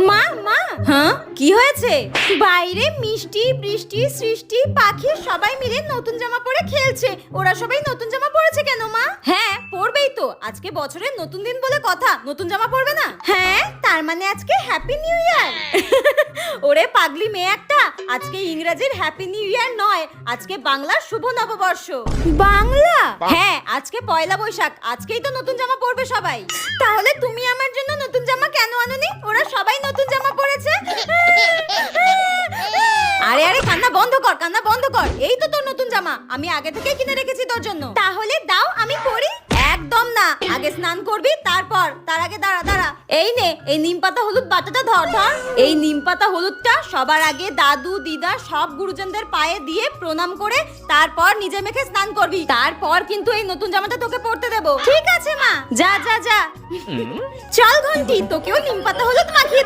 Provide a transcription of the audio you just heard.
মা মা, হ্যাঁ কি হয়েছে? বাইরে মিষ্টি বৃষ্টি সৃষ্টি পাখি সবাই মিলে নতুন জামা পরে খেলছে। ওরা সবাই নতুন জামা পরেছে কেন মা? হ্যাঁ পরবেই তো, আজকে বছরের নতুন দিন বলে কথা, নতুন জামা পরবে না? হ্যাঁ তার মানে আজকে হ্যাপি নিউ ইয়ার। ওরে পাগলি মেয়ে একটা, আজকে ইংরেজির হ্যাপি নিউ ইয়ার নয়, আজকে বাংলার শুভ নববর্ষ। বাংলা? হ্যাঁ আজকে পয়লা বৈশাখ, আজকেই তো নতুন জামা পরবে সবাই। তাহলে তুমি আমার জন্য নতুন জামা কেন আনোনি? ওরা সবাই নতুন জামা পরেছে। আরে আরে কান্না বন্ধ কর, কান্না বন্ধ কর। এই তো তোর নতুন জামা, আমি আগে থেকেই কিনে রেখেছি তোর জন্য। তাহলে দাও আমি পরি। একদম না, আগে স্নান করবি তারপর। তার আগে দাঁড়া দাঁড়া, এই নে এই নিম পাতা হলুদ বাটাটা ধর ধর। এই নিম পাতা হলুদটা সবার আগে দাদু দিদা সব গুরুজনদের পায়ে দিয়ে প্রণাম করে তারপর নিজে মেখে স্নান করবি। তারপর কিন্তু এই নতুন জামাটা তোকে পরতে দেবো। ঠিক আছে মা, যা যা যা। চল ঘন্টি, তোকেও নিম পাতা হলুদ মাখিয়ে